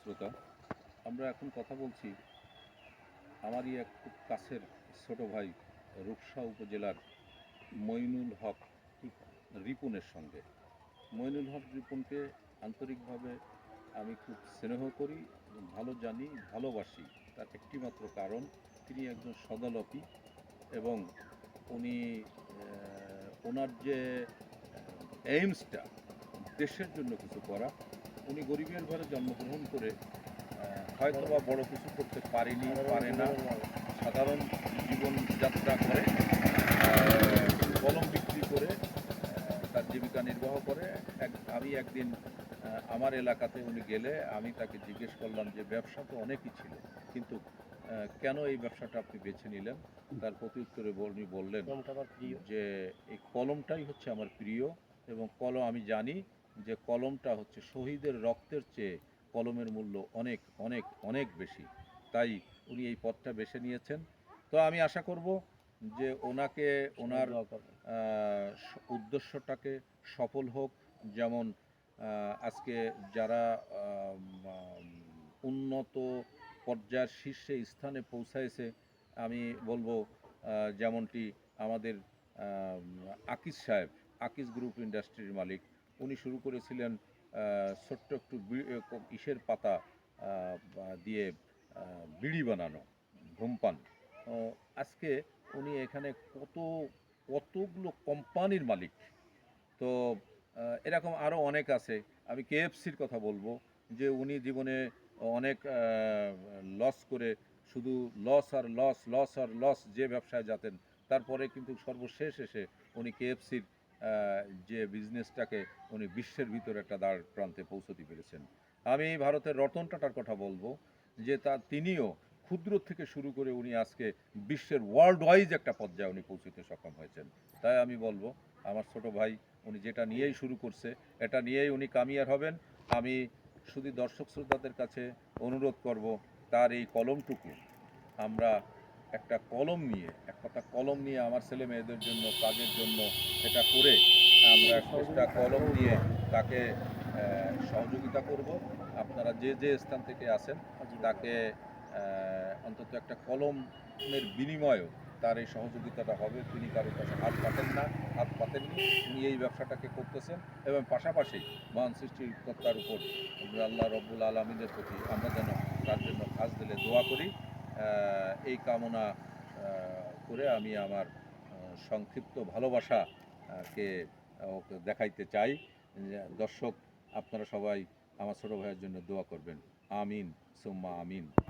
শ্রোতা, আমরা এখন কথা বলছি আমারই এক খুব কাছের ছোট ভাই রূপসা উপজেলার মইনুল হক রিপনের সঙ্গে। মইনুল হক রিপনকে আন্তরিকভাবে আমি খুব স্নেহ করি এবং ভালো জানি, ভালোবাসি। তার একটিমাত্র কারণ, তিনি একজন সদালপি এবং উনি ওনার যে এইমসটা দেশের জন্য কিছু করা। উনি গরিবের ঘরে জন্মগ্রহণ করে হয়তো বা বড় কিছু করতে পারে না, সাধারণ জীবনযাত্রা করে, কলম বিক্রি করে তার জীবিকা নির্বাহ করে। আমি একদিন আমার এলাকাতে উনি গেলে আমি তাকে জিজ্ঞেস করলাম যে ব্যবসা তো অনেকই ছিল, কিন্তু কেন এই ব্যবসাটা আপনি বেছে নিলেন? তার প্রত্যুত্তরে উনি বললেন যে এই কলমটাই হচ্ছে আমার প্রিয়, এবং আমি জানি যে কলমটা হচ্ছে শহীদের রক্তের চেয়ে কলমের মূল্য অনেক অনেক অনেক বেশি। তাই উনি এই পথটা বেছে নিয়েছেন। তো আমি আশা করব যে ওনাকে ওনার উদ্দেশ্যটাকে সফল হোক। যেমন আজকে যারা উন্নত পর্যায়ের শীর্ষে স্থানে পৌঁছাইছে, আমি বলবো যেমনটি আমাদের আকিজ সাহেব, আকিজ গ্রুপ ইন্ডাস্ট্রির মালিক, উনি শুরু করেছিলেন ছোট্ট একটু ইসের পাতা দিয়ে বিড়ি বানানো, ধূমপান। আজকে উনি এখানে কতগুলো কোম্পানির মালিক। তো এরকম আরও অনেক আছে। আমি কেএফসির কথা বলবো যে উনি জীবনে অনেক লস করে, শুধু লস আর লস, লস আর লস, যে ব্যবসায় যেতেন, তারপরে কিন্তু সর্বশেষ এসে উনি কেএফসির যে বিজনেসটাকে উনি বিশ্বের ভিতরে একটা দাঁড় প্রান্তে পৌঁছতে পেরেছেন। আমি ভারতের রতন টাটার কথা বলবো যে তিনিও ক্ষুদ্র থেকে শুরু করে উনি আজকে বিশ্বের ওয়ার্ল্ড ওয়াইজ একটা পর্যায়ে উনি পৌঁছতে সক্ষম হয়েছেন। তাই আমি বলবো আমার ছোট ভাই উনি যেটা নিয়েই শুরু করছে, এটা নিয়েই উনি কামিয়ার হবেন। আমি শুধু দর্শক শ্রোতাদের কাছে অনুরোধ করব, তার এই কলমটুকু আমরা একটা কলম নিয়ে, কলম নিয়ে আমার ছেলে মেয়েদের জন্য, কাজের জন্য এটা করে আমরা একটা কলম দিয়ে তাকে সহযোগিতা করব। আপনারা যে যে স্থান থেকে আসেন তাকে অন্তত একটা কলমের বিনিময়েও তার এই সহযোগিতাটা হবে। তিনি কারোর কাছে হাত পাতেননি, উনি এই ব্যবসাটাকে করতেছেন এবং পাশাপাশি মহান সৃষ্টিকর্তার উপর আল্লাহ রব্বুল আলমিনের প্রতি আমরা যেন তার জন্য খাস দিলে দোয়া করি। এই কামনা করে আমি আমার সংক্ষিপ্ত ভালোবাসাকে ওকে দেখাইতে চাই। দর্শক, আপনারা সবাই আমার ছোটো ভাইয়ের জন্য দোয়া করবেন। আমিন সুম্মা আমিন।